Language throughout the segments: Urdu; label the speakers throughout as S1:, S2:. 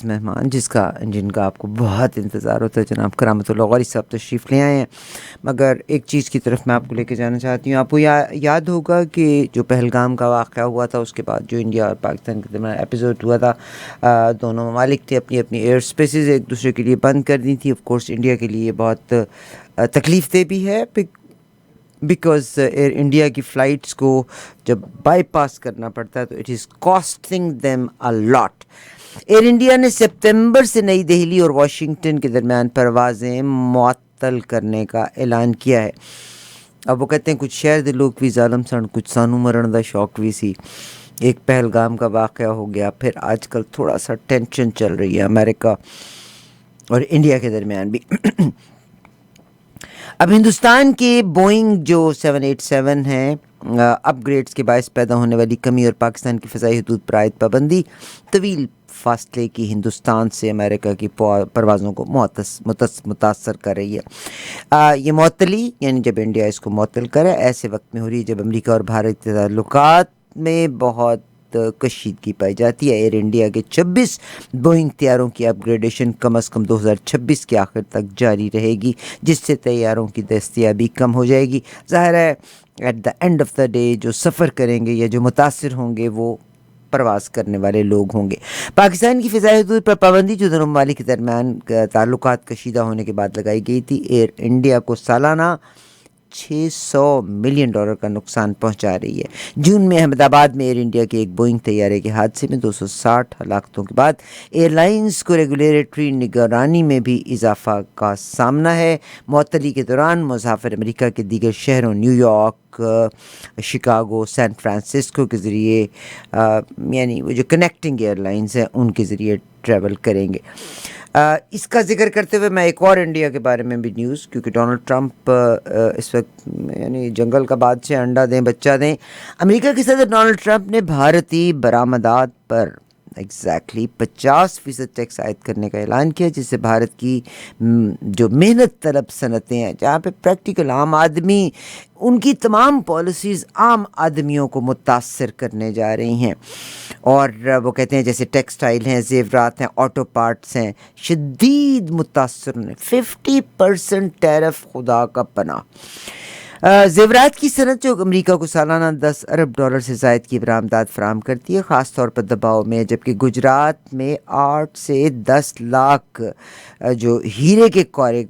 S1: معزز مہمان جن کا آپ کو بہت انتظار ہوتا ہے، جناب کرامت اللہ غوری صاحب تشریف لے آئے ہیں. مگر ایک چیز کی طرف میں آپ کو لے کے جانا چاہتی ہوں. آپ کو یاد ہوگا کہ جو پہلگام کا واقعہ ہوا تھا، اس کے بعد جو انڈیا اور پاکستان کے درمیان ایپیسوڈ ہوا تھا، دونوں ممالک نے اپنی اپنی ایئر اسپیسیز ایک دوسرے کے لیے بند کر دی تھی. آف کورس انڈیا کے لیے بہت تکلیف دہ بھی ہے، بیکاز ایئر انڈیا کی فلائٹس کو جب بائی پاس کرنا پڑتا ہے تو it is costing them a lot. Air India نے سپتمبر سے نئی دہلی اور واشنگٹن کے درمیان پروازیں معطل کرنے کا اعلان کیا ہے. اب وہ کہتے ہیں کچھ شہر دے لوگ بھی ظالم سن، کچھ سانو مرن دا شوق بھی سی. ایک پہلگام کا واقعہ ہو گیا، پھر آج کل تھوڑا سا ٹینشن چل رہی ہے امریکہ اور انڈیا کے درمیان بھی. اب ہندوستان کے بوئنگ جو 787 ہیں، اپ گریڈز کے باعث پیدا ہونے والی کمی اور پاکستان کی فضائی حدود پر عائد پابندی طویل فاصلے کی ہندوستان سے امریکہ کی پروازوں کو متاثر کر رہی ہے. یہ معطلی یعنی جب انڈیا اس کو معطل کرے، ایسے وقت میں ہو رہی ہے جب امریکہ اور بھارت کے تعلقات میں بہت کشیدگی پائی جاتی ہے. ایئر انڈیا کے 26 بوئنگ طیاروں کی اپ گریڈیشن کم از کم 2026 کے آخر تک جاری رہے گی، جس سے طیاروں کی دستیابی کم ہو جائے گی. ظاہر ہے at the end of the day جو سفر کریں گے یا جو متاثر ہوں گے وہ پرواز کرنے والے لوگ ہوں گے. پاکستان کی فضائی حدود پر پابندی جو دونوں ممالک کے درمیان تعلقات کشیدہ ہونے کے بعد لگائی گئی تھی، ایئر انڈیا کو سالانہ $600 ملین کا نقصان پہنچا رہی ہے. جون میں احمد آباد میں ایئر انڈیا کے ایک بوئنگ طیارے کے حادثے میں 260 ہلاکتوں کے بعد ایئر لائنز کو ریگولیٹری نگرانی میں بھی اضافہ کا سامنا ہے. معطلی کے دوران مسافر امریکہ کے دیگر شہروں new York, Chicago, San Francisco کے ذریعے یعنی وہ جو کنیکٹنگ ایئر لائنز ہیں ان کے ذریعے ٹریول کریں گے. اس کا ذکر کرتے ہوئے میں ایک اور انڈیا کے بارے میں بھی نیوز، کیونکہ ڈونلڈ ٹرمپ اس وقت یعنی جنگل کا بادشاہ، انڈا دیں بچہ دیں. امریکہ کے صدر ڈونلڈ ٹرمپ نے بھارتی برآمدات پر ایگزیکٹلی 50% ٹیکس عائد کرنے کا اعلان کیا، جس سے بھارت کی جو محنت طلب صنعتیں ہیں، جہاں پہ پریکٹیکل عام آدمی، ان کی تمام پالیسیز عام آدمیوں کو متاثر کرنے جا رہی ہیں. اور وہ کہتے ہیں جیسے ٹیکسٹائل ہیں، زیورات ہیں، آٹو پارٹس ہیں، شدید متاثر ہیں. 50% ٹیرف خدا کا پناہ. زیورات کی صنعت جو امریکہ کو سالانہ $10 ارب سے زائد کی برآمدات فراہم کرتی ہے، خاص طور پر دباؤ میں، جبکہ گجرات میں 8 سے 10 لاکھ جو ہیرے کے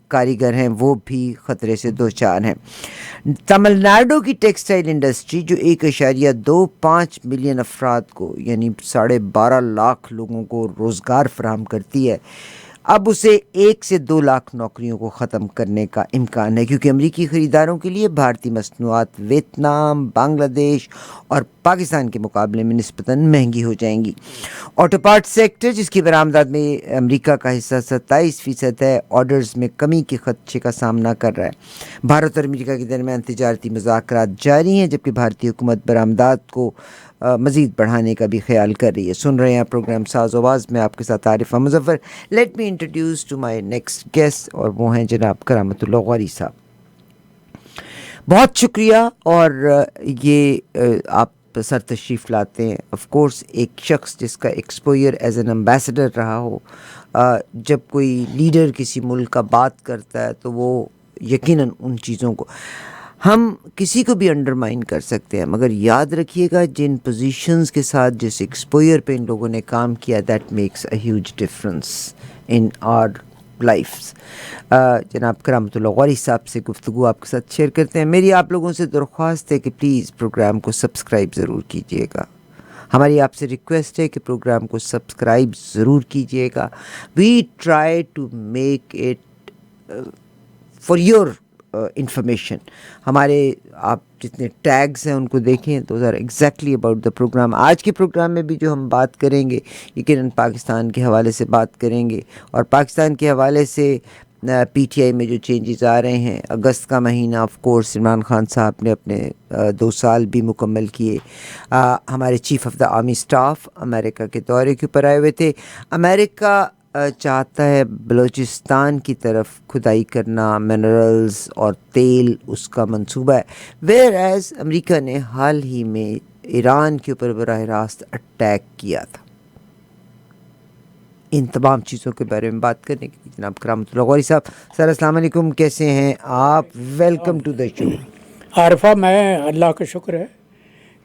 S1: کاریگر ہیں وہ بھی خطرے سے دوچار ہیں. تمل ناڈو کی ٹیکسٹائل انڈسٹری جو 1.25 ملین افراد کو یعنی 12.5 لاکھ لوگوں کو روزگار فراہم کرتی ہے، اب اسے 1 سے 2 لاکھ نوکریوں کو ختم کرنے کا امکان ہے، کیونکہ امریکی خریداروں کے لیے بھارتی مصنوعات ویتنام، بنگلہ دیش اور پاکستان کے مقابلے میں نسبتاً مہنگی ہو جائیں گی. آٹو پارٹ سیکٹر جس کی برآمدات میں امریکہ کا حصہ 27% ہے، آرڈرز میں کمی کے خدشے کا سامنا کر رہا ہے. بھارت اور امریکہ کے درمیان تجارتی مذاکرات جاری ہیں، جبکہ بھارتی حکومت برآمدات کو مزید بڑھانے کا بھی خیال کر رہی ہے. سن رہے ہیں پروگرام ساز آواز میں آپ کے ساتھ Arif Muzaffar. Let me introduce to my next guest, اور وہ ہیں جناب کرامت اللہ غوری صاحب. بہت شکریہ. اور یہ آپ سر تشریف لاتے ہیں. آف کورس ایک شخص جس کا ایکسپوئر ایز این امبیسڈر رہا ہو، جب کوئی لیڈر کسی ملک کا بات کرتا ہے تو وہ یقیناً ان چیزوں کو ہم کسی کو بھی انڈرمائن کر سکتے ہیں، مگر یاد رکھیے گا جن پوزیشنز کے ساتھ جس ایکسپوئر پہ ان لوگوں نے کام کیا، that makes a huge difference in our lives. جناب کرامت اللہ غوری صاحب سے گفتگو آپ کے ساتھ شیئر کرتے ہیں. میری آپ لوگوں سے درخواست ہے کہ پلیز پروگرام کو سبسکرائب ضرور کیجیے گا. ہماری آپ سے ریکویسٹ ہے کہ پروگرام کو سبسکرائب ضرور کیجیے گا. We try to make it for your information. ہمارے آپ جتنے ٹیگز ہیں ان کو دیکھیں، those are exactly about the program. آج کے پروگرام میں بھی جو ہم بات کریں گے یقیناً پاکستان کے حوالے سے بات کریں گے، اور پاکستان کے حوالے سے پی ٹی آئی میں جو چینجز آ رہے ہیں. اگست کا مہینہ آف کورس عمران خان صاحب نے اپنے 2 سال بھی مکمل کیے. ہمارے chief of the army staff امریکہ کے دورے کے اوپر آئے ہوئے تھے. امریکہ چاہتا ہے بلوچستان کی طرف کھدائی کرنا، منرلز اور تیل اس کا منصوبہ ہے. ویئر ایز امریکہ نے حال ہی میں ایران کے اوپر براہ راست اٹیک کیا تھا. ان تمام چیزوں کے بارے میں بات کرنے کے لیے جناب کرامت اللہ غوری صاحب. سر السلام علیکم، کیسے ہیں آپ؟ ویلکم ٹو دا شو.
S2: عارفہ، میں اللہ کا شکر ہے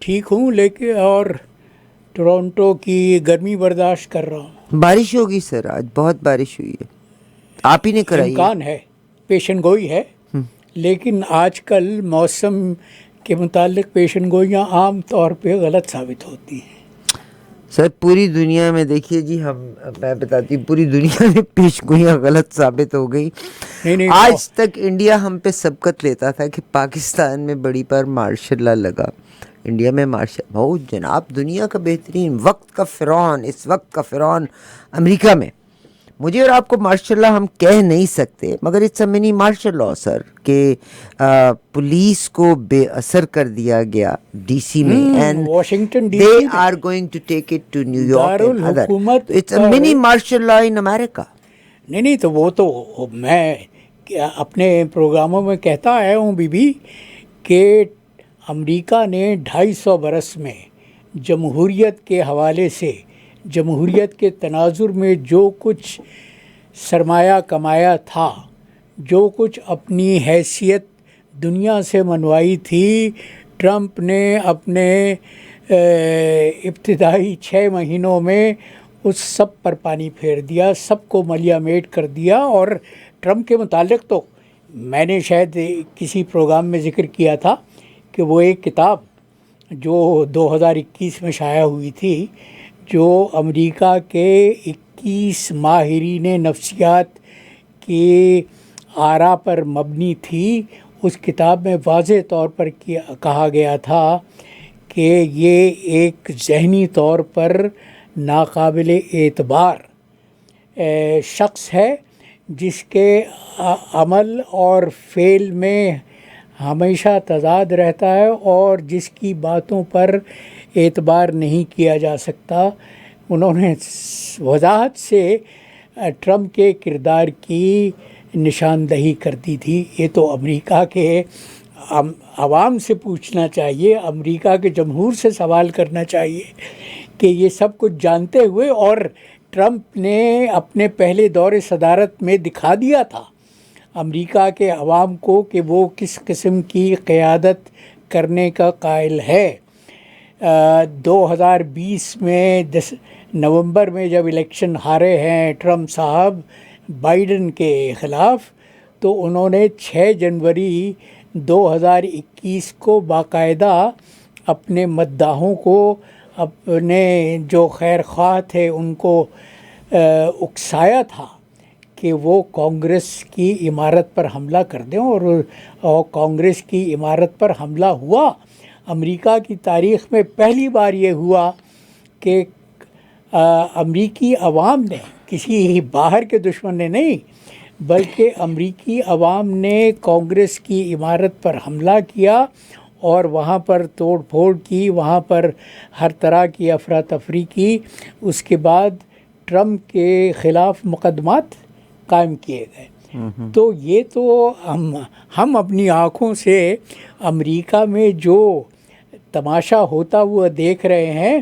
S2: ٹھیک ہوں، لیکن اور ٹورانٹو کی گرمی برداشت کر رہا ہوں.
S1: بارش ہوگی سر؟ آج بہت بارش ہوئی ہے، آپ ہی نے کرائی ہے.
S2: امکان ہے، پیشن گوئی ہے، لیکن آج کل موسم کے متعلق پیشن گوئیاں عام طور پہ غلط ثابت ہوتی ہیں.
S1: سر پوری دنیا میں دیکھیے جی، میں بتاتی ہوں، پوری دنیا میں پیش گوئیاں غلط ثابت ہو گئی.
S2: نہیں
S1: آج تک انڈیا ہم پہ سبقت لیتا تھا کہ پاکستان میں بڑی پر مارشل لا لگا، انڈیا میں مارشل ہو جناب. دنیا کا بہترین وقت کا فرعون، اس وقت کا فرعون امریکہ میں. مجھے اور آپ کو مارشل لا ہم کہہ نہیں سکتے، مگر it's a money martial law سر، کہ پولیس کو بے اثر کر دیا گیا ڈی سی میں، اینڈ
S2: واشنگٹن ڈی
S1: they
S2: سی میں
S1: are going to take it to New York and other.
S2: دارالحکومت
S1: So it's a
S2: per
S1: mini martial law in America.
S2: نہیں تو وہ تو میں اپنے پروگراموں میں کہتا آیا ہوں بھی کہ امریکہ نے 250 برس میں جمہوریت کے حوالے سے، جمہوریت کے تناظر میں جو کچھ سرمایہ کمایا تھا، جو کچھ اپنی حیثیت دنیا سے منوائی تھی، ٹرمپ نے اپنے ابتدائی 6 مہینوں میں اس سب پر پانی پھیر دیا، سب کو ملیا میٹ کر دیا. اور ٹرمپ کے متعلق تو میں نے شاید کسی پروگرام میں ذکر کیا تھا کہ وہ ایک کتاب جو 2021 میں شائع ہوئی تھی، جو امریکہ کے 21 ماہرین نفسیات کی آراء پر مبنی تھی. اس کتاب میں واضح طور پر کہا گیا تھا کہ یہ ایک ذہنی طور پر ناقابل اعتبار شخص ہے، جس کے عمل اور فعل میں ہمیشہ تضاد رہتا ہے اور جس کی باتوں پر اعتبار نہیں کیا جا سکتا. انہوں نے وضاحت سے ٹرمپ کے کردار کی نشاندہی کر دی تھی. یہ تو امریکہ کے عوام سے پوچھنا چاہیے، امریکہ کے جمہور سے سوال کرنا چاہیے کہ یہ سب کچھ جانتے ہوئے، اور ٹرمپ نے اپنے پہلے دور صدارت میں دکھا دیا تھا امریکہ کے عوام کو کہ وہ کس قسم کی قیادت کرنے کا قائل ہے. 2020 میں نومبر میں جب الیکشن ہارے ہیں ٹرمپ صاحب بائیڈن کے خلاف، تو انہوں نے 6 جنوری 2021 کو باقاعدہ اپنے مداحوں کو، اپنے جو خیر خواہ تھے ان کو اکسایا تھا کہ وہ کانگریس کی عمارت پر حملہ کر دیں، اور کانگریس کی عمارت پر حملہ ہوا. امریکہ کی تاریخ میں پہلی بار یہ ہوا کہ امریکی عوام نے، کسی باہر کے دشمن نے نہیں، بلکہ امریکی عوام نے کانگریس کی عمارت پر حملہ کیا اور وہاں پر توڑ پھوڑ کی، وہاں پر ہر طرح کی افراتفری کی. اس کے بعد ٹرمپ کے خلاف مقدمات قائم کیے گئے. تو یہ تو ہم اپنی آنکھوں سے امریکہ میں جو تماشا ہوتا ہوا دیکھ رہے ہیں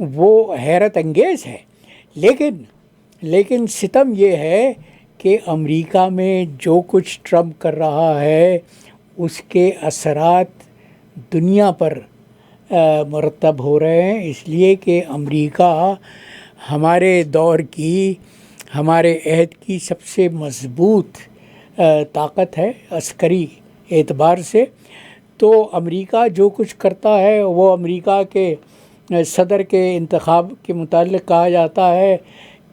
S2: وہ حیرت انگیز ہے. لیکن ستم یہ ہے کہ امریکہ میں جو کچھ ٹرمپ کر رہا ہے اس کے اثرات دنیا پر مرتب ہو رہے ہیں، اس لیے کہ امریکہ ہمارے دور کی، ہمارے عہد کی سب سے مضبوط طاقت ہے عسکری اعتبار سے. تو امریکہ جو کچھ کرتا ہے، وہ امریکہ کے صدر کے انتخاب کے متعلق کہا جاتا ہے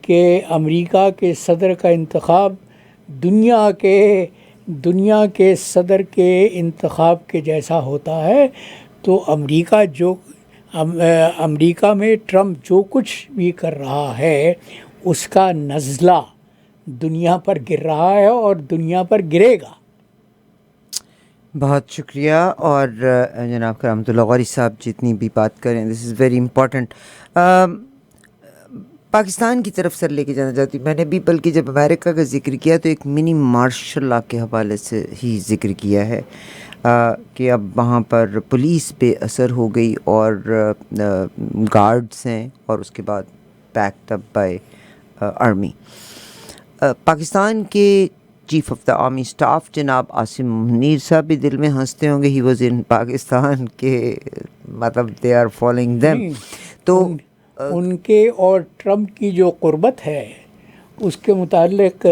S2: کہ امریکہ کے صدر کا انتخاب دنیا کے صدر کے انتخاب کے جیسا ہوتا ہے. تو امریکہ میں ٹرمپ جو کچھ بھی کر رہا ہے اس کا نزلہ دنیا پر گر رہا ہے اور دنیا پر گرے گا.
S1: بہت شکریہ. اور جناب کرامت اللہ غوری صاحب جتنی بھی بات کریں، دس از ویری امپورٹنٹ. پاکستان کی طرف سر لے کے جانا چاہتی ہوں. میں نے بھی بلکہ جب امریکہ کا ذکر کیا تو ایک منی مارشل لا کے حوالے سے ہی ذکر کیا ہے کہ اب وہاں پر پولیس بے اثر ہو گئی اور گارڈز ہیں، اور اس کے بعد backed up by army. Pakistan کے chief of the army staff جناب عاصم منیر صاحب بھی دل میں ہنستے ہوں گے, ہی واز ان پاکستان کے, مطلب دے آر فالوئنگ دیم. تو
S2: ان کے اور ٹرمپ کی جو قربت ہے اس کے متعلق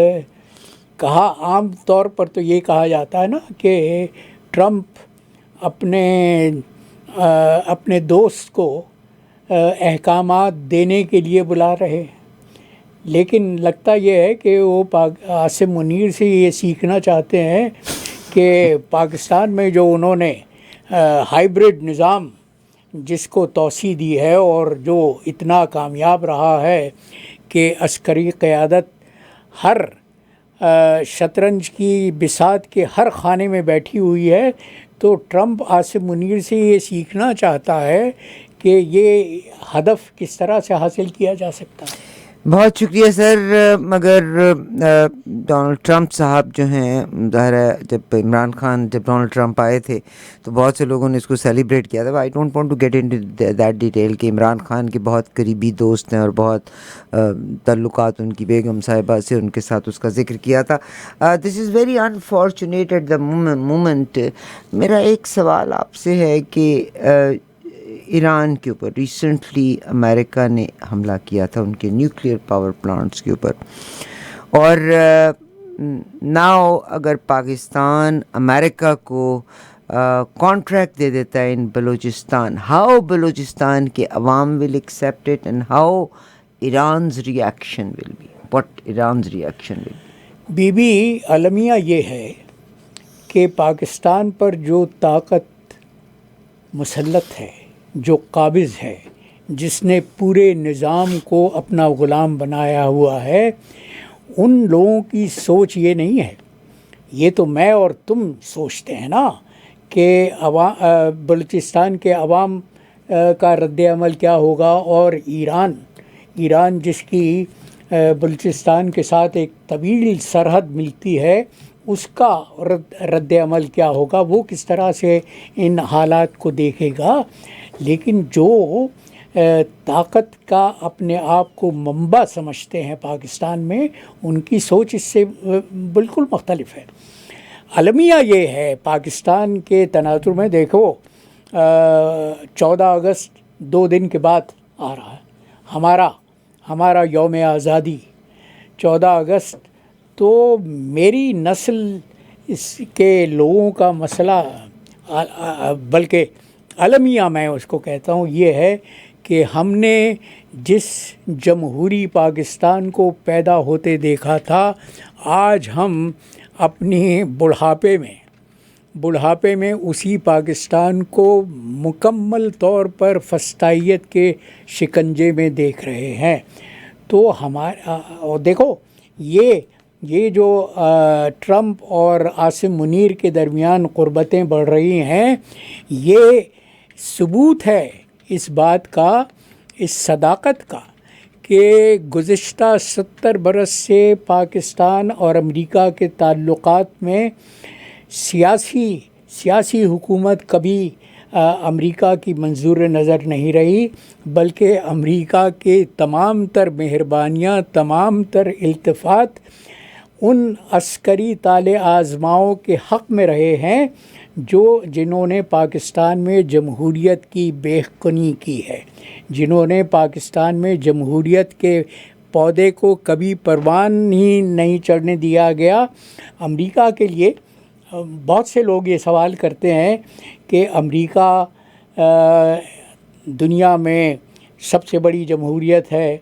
S2: کہا, عام طور پر تو یہ کہا جاتا ہے نا کہ ٹرمپ اپنے دوست کو احکامات دینے کے لیے بلا رہے, لیکن لگتا یہ ہے کہ وہ عاصم منیر سے یہ سیکھنا چاہتے ہیں کہ پاکستان میں جو انہوں نے ہائیبرڈ نظام جس کو توسیع دی ہے اور جو اتنا کامیاب رہا ہے کہ عسکری قیادت ہر شطرنج کی بساط کے ہر خانے میں بیٹھی ہوئی ہے, تو ٹرمپ عاصم منیر سے یہ سیکھنا چاہتا ہے کہ یہ ہدف کس طرح سے حاصل کیا جا سکتا ہے.
S1: بہت شکریہ سر. مگر ڈونلڈ ٹرمپ صاحب جو ہیں, ظاہر ہے جب ڈونلڈ ٹرمپ آئے تھے تو بہت سے لوگوں نے اس کو سیلیبریٹ کیا تھا. I don't want to get in that detail کہ عمران خان کے بہت قریبی دوست ہیں اور بہت تعلقات ان کی بیگم صاحبہ سے, ان کے ساتھ اس کا ذکر کیا تھا. This is very unfortunate at the moment. میرا ایک سوال آپ سے ہے کہ ایران کے اوپر ریسنٹلی امریکہ نے حملہ کیا تھا ان کے نیوکلیئر پاور پلانٹس کے اوپر, اور ناؤ اگر پاکستان امریکہ کو کانٹریکٹ دے دیتا ہے ان بلوچستان, ہاؤ بلوچستان کے عوام will accept it and how Iran's reaction will be, what Iran's reaction will be.
S2: Be المیہ یہ ہے کہ پاکستان پر جو طاقت مسلط ہے, جو قابض ہے, جس نے پورے نظام کو اپنا غلام بنایا ہوا ہے, ان لوگوں کی سوچ یہ نہیں ہے. یہ تو میں اور تم سوچتے ہیں نا کہ بلوچستان کے عوام کا رد عمل کیا ہوگا, اور ایران جس کی بلوچستان کے ساتھ ایک طویل سرحد ملتی ہے, اس کا رد عمل کیا ہوگا, وہ کس طرح سے ان حالات کو دیکھے گا. لیکن جو طاقت کا اپنے آپ کو منبع سمجھتے ہیں پاکستان میں, ان کی سوچ اس سے بالکل مختلف ہے. المیہ یہ ہے پاکستان کے تناظر میں. دیکھو 14 اگست 2 دن کے بعد آ رہا ہے ہمارا یوم آزادی 14 اگست. تو میری نسل اس کے لوگوں کا مسئلہ, بلکہ المیہ میں اس کو کہتا ہوں, یہ ہے کہ ہم نے جس جمہوری پاکستان کو پیدا ہوتے دیکھا تھا, آج ہم اپنی بڑھاپے میں اسی پاکستان کو مکمل طور پر فسطائیت کے شکنجے میں دیکھ رہے ہیں. تو اور دیکھو یہ جو ٹرمپ اور عاصم منیر کے درمیان قربتیں بڑھ رہی ہیں, یہ ثبوت ہے اس بات کا, اس صداقت کا, کہ گزشتہ 70 برس سے پاکستان اور امریکہ کے تعلقات میں سیاسی حکومت کبھی امریکہ کی منظور نظر نہیں رہی, بلکہ امریکہ کے تمام تر مہربانیاں, تمام تر التفات ان عسکری طالع آزماؤں کے حق میں رہے ہیں جنہوں نے پاکستان میں جمہوریت کی بیخکنی کی ہے, جنہوں نے پاکستان میں جمہوریت کے پودے کو کبھی پروان ہی نہیں چڑھنے دیا گیا. امریکہ کے لیے بہت سے لوگ یہ سوال کرتے ہیں کہ امریکہ دنیا میں سب سے بڑی جمہوریت ہے,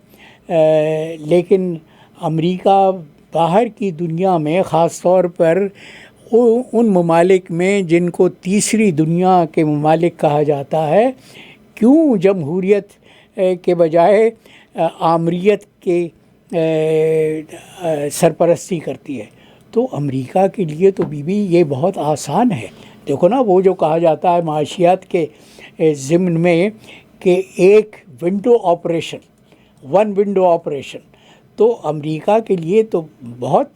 S2: لیکن امریکہ باہر کی دنیا میں, خاص طور پر ان ممالک میں جن کو تیسری دنیا کے ممالک کہا جاتا ہے, کیوں جمہوریت کے بجائے آمریت کے سرپرستی کرتی ہے. تو امریکہ کے لیے تو یہ بہت آسان ہے. دیکھو نا, وہ جو کہا جاتا ہے معاشیات کے ضمن میں کہ ایک ونڈو آپریشن, تو امریکہ کے لیے تو بہت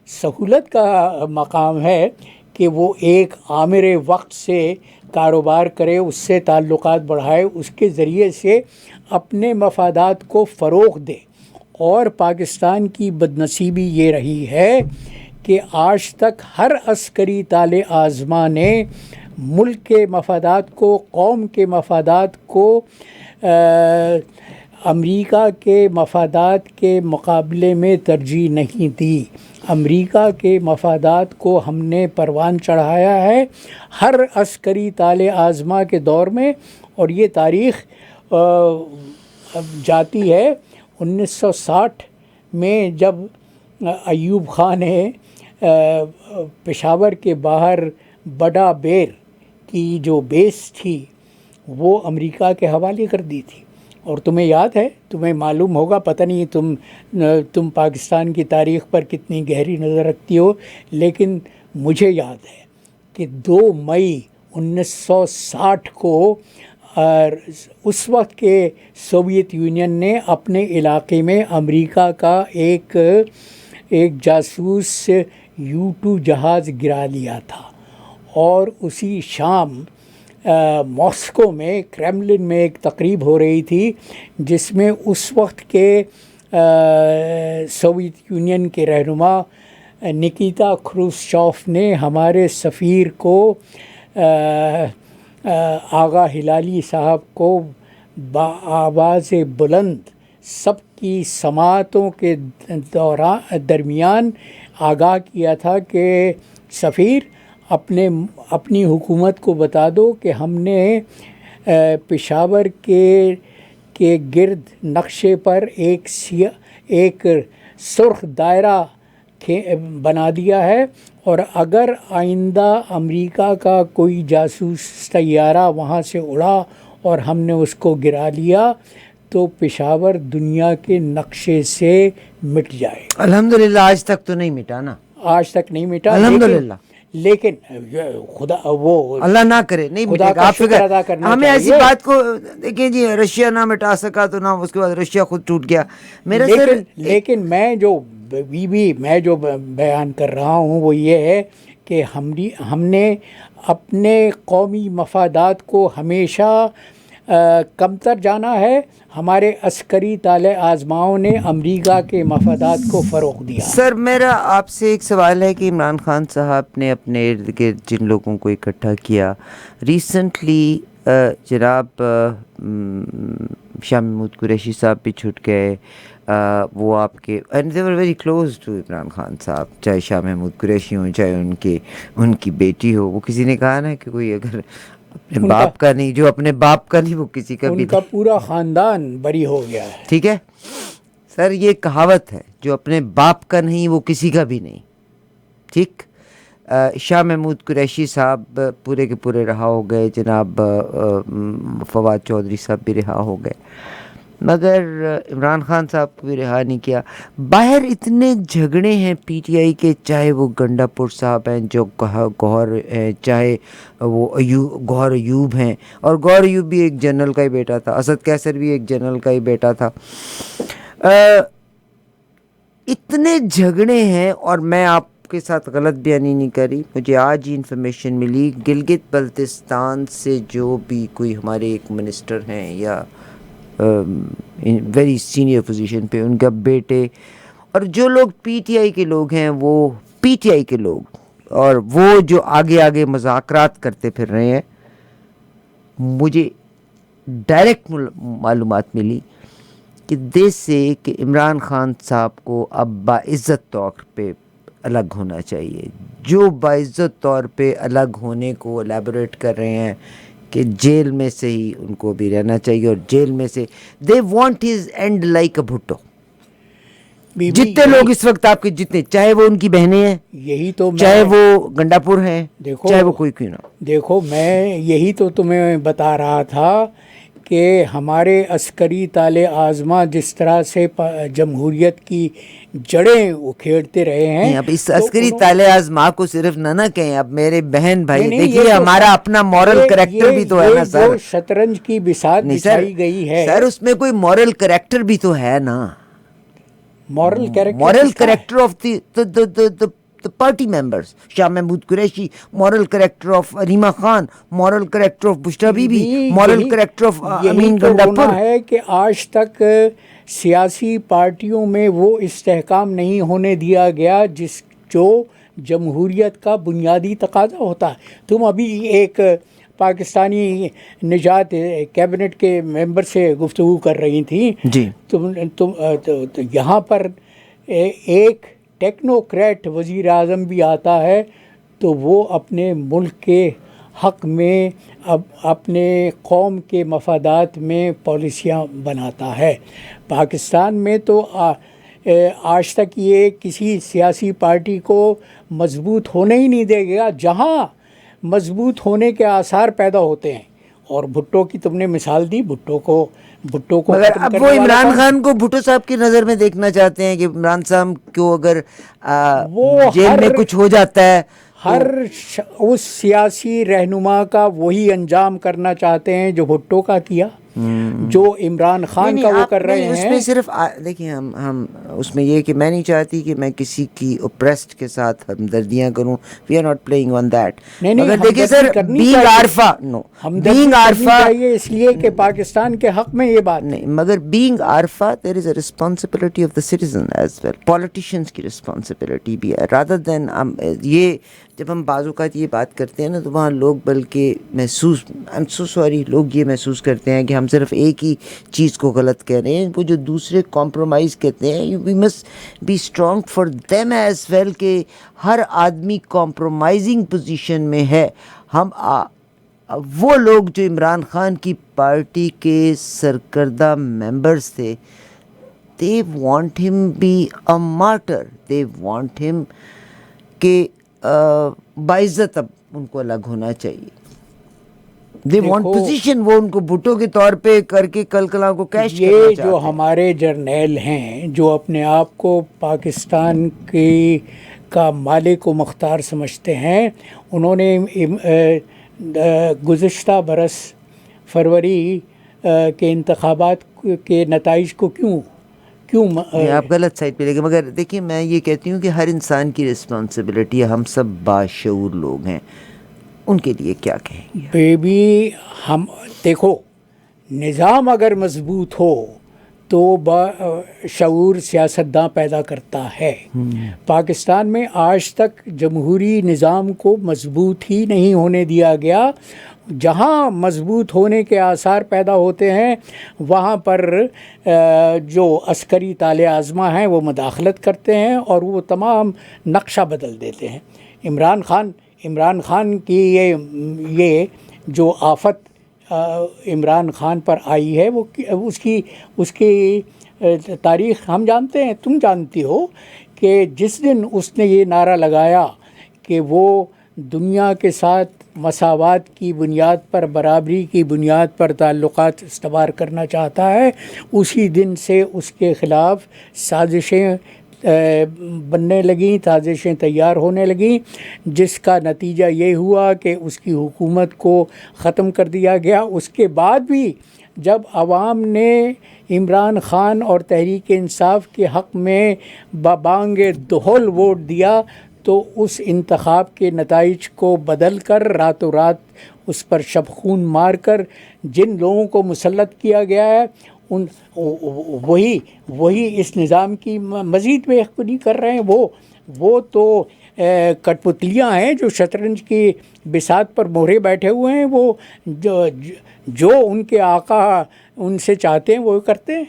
S2: سہولت کا مقام ہے کہ وہ ایک آمر وقت سے کاروبار کرے, اس سے تعلقات بڑھائے, اس کے ذریعے سے اپنے مفادات کو فروغ دے. اور پاکستان کی بدنصیبی یہ رہی ہے کہ آج تک ہر عسکری طالع آزما نے ملک کے مفادات کو، قوم کے مفادات کو امریکہ کے مفادات کے مقابلے میں ترجیح نہیں دی. امریکہ کے مفادات کو ہم نے پروان چڑھایا ہے ہر عسکری طالع آزما کے دور میں، اور یہ تاریخ جاتی ہے 1960 میں جب ایوب خان نے پشاور کے باہر بڑا بیر کی جو بیس تھی وہ امریکہ کے حوالے کر دی تھی. اور تمہیں یاد ہے، تمہیں معلوم ہوگا، پتہ نہیں تم پاکستان کی تاریخ پر کتنی گہری نظر رکھتی ہو، لیکن مجھے یاد ہے کہ 2 مئی 1960 کو اس وقت کے سوویت یونین نے اپنے علاقے میں امریکہ کا ایک جاسوس U-2 جہاز گرا لیا تھا. اور اسی شام ماسکو میں کریملن میں ایک تقریب ہو رہی تھی جس میں اس وقت کے سوویت یونین کے رہنما نکیتا خروشچوف نے ہمارے سفیر کو آغا ہلالی صاحب کو بآواز بلند سب کی سماعتوں کے درمیان آگاہ کیا تھا کہ سفیر اپنی حکومت کو بتا دو کہ ہم نے پشاور کے گرد نقشے پر ایک سرخ دائرہ بنا دیا ہے، اور اگر آئندہ امریکہ کا کوئی جاسوس طیارہ وہاں سے اڑا اور ہم نے اس کو گرا لیا تو پشاور دنیا کے نقشے سے مٹ جائے.
S1: الحمدللہ آج تک تو نہیں مٹا نا،
S2: آج تک نہیں مٹا،
S1: الحمدللہ.
S2: لیکن خدا وہ
S1: اللہ نہ کرے نہیں مٹے گا. آپ فکر
S2: ادا کرنا
S1: ہمیں ایسی بات کو دیکھیں جی، رشیا نہ مٹا سکا تو نہ اس کے بعد رشیا خود ٹوٹ گیا. میرا
S2: لیکن میں جو بیان کر رہا ہوں وہ یہ ہے کہ ہم نے اپنے قومی مفادات کو ہمیشہ کمتر جانا ہے. ہمارے عسکری طالع آزماؤں نے امریکہ کے مفادات کو فروغ دیا.
S1: سر میرا آپ سے ایک سوال ہے کہ عمران خان صاحب نے اپنے ارد گرد جن لوگوں کو اکٹھا کیا ریسنٹلی، جناب شاہ محمود قریشی صاحب بھی چھوٹ گئے. وہ آپ کے and they were very close to Imran Khan صاحب، چاہے شاہ محمود قریشی ہوں چاہے ان کی بیٹی ہو. وہ کسی نے کہا نا کہ کوئی اگر اپنے باپ کا نہیں، جو اپنے باپ کا نہیں وہ کسی کا بھی،
S2: ان کا پورا خاندان بری ہو گیا ہے.
S1: ٹھیک ہے سر، یہ کہاوت ہے، جو اپنے باپ کا نہیں وہ کسی کا بھی نہیں. ٹھیک، شاہ محمود قریشی صاحب پورے کے پورے رہا ہو گئے، جناب فواد چودھری صاحب بھی رہا ہو گئے، مگر عمران خان صاحب کو بھی رہا نہیں کیا. باہر اتنے جھگڑے ہیں پی ٹی آئی کے، چاہے وہ گنڈا پور صاحب ہیں جو گوہر ہیں، چاہے وہ گوہر ایوب ہیں، اور گوہر ایوب بھی ایک جنرل کا ہی بیٹا تھا، اسد کیسر بھی ایک جنرل کا ہی بیٹا تھا. اتنے جھگڑے ہیں. اور میں آپ کے ساتھ غلط بیانی نہیں کری، مجھے آج ہی انفارمیشن ملی گلگت بلتستان سے جو بھی کوئی ہمارے ایک منسٹر ہیں یا ویری سینئر پوزیشن پہ، ان کا بیٹے اور جو لوگ پی ٹی آئی کے لوگ ہیں، وہ پی ٹی آئی کے لوگ اور وہ جو آگے مذاکرات کرتے پھر رہے ہیں، مجھے ڈائریکٹ معلومات ملی کہ دیش سے کہ عمران خان صاحب کو اب باعزت طور پہ الگ ہونا چاہیے. جو باعزت طور پہ الگ ہونے کو الیبوریٹ کر رہے ہیں کہ جیل میں سے ہی ان کو بھی رہنا چاہیے، اور جیل میں سے they want his and like a Bhutto. جتنے لوگ اس وقت آپ کے جتنے، چاہے وہ ان کی بہنیں ہیں،
S2: یہی تو
S1: چاہے وہ گنڈا پور ہیں، چاہے وہ کوئی کیوں نہ.
S2: دیکھو میں یہی تو تمہیں بتا رہا تھا کہ ہمارے عسکری طالع آزما جس طرح سے جمہوریت کی جڑیں اکھیڑتے رہے ہیں.
S1: اب اس عسکری طالع آزما کو صرف نہ کہیں، اب میرے بہن بھائی دیکھیے ہمارا اپنا مورل کریکٹر بھی تو ہے نا سر.
S2: جو شطرنج کی بساط بچھائی گئی ہے
S1: سر، اس میں کوئی مورل کریکٹر بھی تو ہے نا.
S2: Moral
S1: character of the party members. Shah Mahmood Qureshi, moral character of Reema Khan, moral character of Bushra Bibi بی، moral character of Amin Gandapur.
S2: ہے کہ آج تک سیاسی پارٹیوں میں وہ استحکام نہیں ہونے دیا گیا جو جمہوریت کا بنیادی تقاضا ہوتا ہے. تم ابھی ایک پاکستانی نجات کیبنٹ کے ممبر سے گفتگو کر رہی تھیں.
S1: جی.
S2: تو یہاں پر ایک ٹیکنوکریٹ وزیر اعظم بھی آتا ہے تو وہ اپنے ملک کے حق میں اپنے قوم کے مفادات میں پالیسیاں بناتا ہے. پاکستان میں تو آج تک یہ کسی سیاسی پارٹی کو مضبوط ہونے ہی نہیں دے گا. جہاں مضبوط ہونے کے آثار پیدا ہوتے ہیں، اور بھٹو کی تم نے مثال دی، بھٹو کو
S1: مگر اب وہ عمران خان کو بھٹو صاحب کی نظر میں دیکھنا چاہتے ہیں کہ عمران صاحب کو اگر جیل میں کچھ ہو جاتا ہے،
S2: ہر اس سیاسی رہنما کا وہی انجام کرنا چاہتے ہیں جو بھٹو کا کیا، جو عمران خان کا وہ کر رہے ہیں.
S1: اس میں صرف دیکھیں، ہم اس میں یہ کہ میں نہیں چاہتی کہ میں کسی کی اوپریسڈ کے ساتھ ہمدردیاں کروں. We are not playing on that. مگر دیکھیں سر، بینگ عارفہ
S2: ہمدردی کرنی چاہیے اس لیے کہ پاکستان کے حق میں یہ بات
S1: نہیں، مگر being Arifa there is a responsibility of the citizen as well. Politicians کی ریسپانسبلٹی بھی ہے. رادر دین یہ جب ہم بعض اوقات یہ بات کرتے ہیں نا، تو وہاں لوگ بلکہ لوگ یہ محسوس کرتے ہیں کہ ہم صرف ایک ہی چیز کو غلط کہہ رہے ہیں. وہ جو دوسرے کمپرومائز کہتے ہیں، we must be strong for them as well, کہ ہر آدمی کمپرومائزنگ پوزیشن میں ہے. ہم وہ لوگ جو عمران خان کی پارٹی کے سرکردہ ممبرز تھے، they want him be a martyr. They want him کہ باعزت اب ان کو الگ ہونا چاہیے. They want position. وہ ان کو بھٹو کے طور پہ کر کے کل کلاں کو کیش کرنا چاہتے ہیں.
S2: یہ جو ہمارے جرنیل ہیں جو اپنے آپ کو پاکستان کا مالک و مختار سمجھتے ہیں، انہوں نے گزشتہ برس فروری کے انتخابات کے نتائج کو کیوں
S1: آپ غلط سائڈ پہ لے گئے. مگر دیکھیے، میں یہ کہتی ہوں کہ ہر انسان کی رسپانسبلٹی ہے. ہم سب باشعور لوگ ہیں، ان کے لیے کیا کہیں گے؟
S2: بیبی، ہم دیکھو، نظام اگر مضبوط ہو تو شعور سیاستداں پیدا کرتا ہے. پاکستان میں آج تک جمہوری نظام کو مضبوط ہی نہیں ہونے دیا گیا. جہاں مضبوط ہونے کے آثار پیدا ہوتے ہیں وہاں پر جو عسکری طالع اعظمہ ہیں وہ مداخلت کرتے ہیں اور وہ تمام نقشہ بدل دیتے ہیں. عمران خان کی یہ جو آفت عمران خان پر آئی ہے، وہ اس کی تاریخ ہم جانتے ہیں، تم جانتی ہو کہ جس دن اس نے یہ نعرہ لگایا کہ وہ دنیا کے ساتھ مساوات کی بنیاد پر، برابری کی بنیاد پر تعلقات استوار کرنا چاہتا ہے، اسی دن سے اس کے خلاف سازشیں بننے لگیں، سازشیں تیار ہونے لگیں، جس کا نتیجہ یہ ہوا کہ اس کی حکومت کو ختم کر دیا گیا. اس کے بعد بھی جب عوام نے عمران خان اور تحریک انصاف کے حق میں ببانگ دہل ووٹ دیا تو اس انتخاب کے نتائج کو بدل کر راتوں رات اس پر شب خون مار کر جن لوگوں کو مسلط کیا گیا ہے، وہی اس نظام کی مزید بےخودی کر رہے ہیں. وہ تو کٹ پتلیاں ہیں جو شطرنج کی بساط پر مہرے بیٹھے ہوئے ہیں. وہ جو ان کے آقا ان سے چاہتے ہیں وہ کرتے ہیں.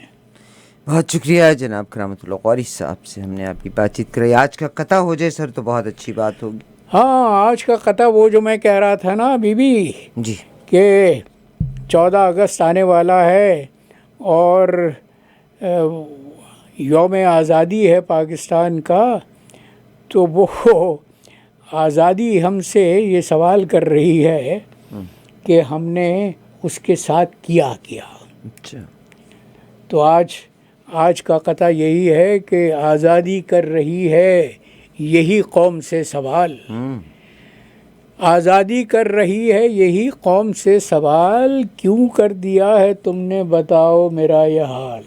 S1: بہت شکریہ جناب کرامت اللہ قاری صاحب سے ہم نے آپ کی بات چیت کرائی. آج کا قطع ہو جائے سر تو بہت اچھی بات ہوگی.
S2: ہاں، آج کا قطع وہ جو میں کہہ رہا تھا نا بی بی
S1: جی،
S2: کہ 14 اگست آنے والا ہے اور یوم آزادی ہے پاکستان کا، تو وہ آزادی ہم سے یہ سوال کر رہی ہے کہ ہم نے اس کے ساتھ کیا.
S1: اچھا،
S2: تو آج کا قطع یہی ہے کہ آزادی کر رہی ہے یہی قوم سے سوال. آزادی کر رہی ہے یہی قوم سے سوال، کیوں کر دیا ہے تم نے بتاؤ میرا یہ حال.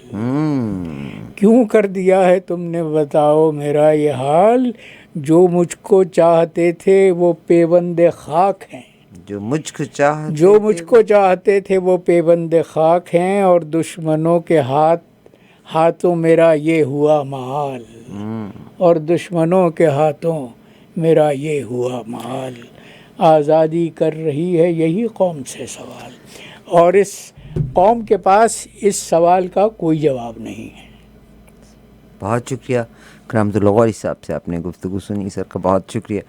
S2: کیوں کر دیا ہے تم نے بتاؤ میرا یہ حال، جو مجھ کو چاہتے تھے وہ پیوند خاک ہیں. جو مجھ کو چاہتے تھے وہ پیوند خاک ہیں، اور دشمنوں کے ہاتھ ہاتھوں میرا یہ ہوا محال، اور دشمنوں کے ہاتھوں میرا یہ ہوا محال، آزادی کر رہی ہے یہی قوم سے سوال، اور اس قوم کے پاس اس سوال کا کوئی جواب نہیں ہے۔
S1: بہت شکریہ کرامت اللہ غوری صاحب سے آپ نے گفتگو سنی، سر کا بہت شکریہ۔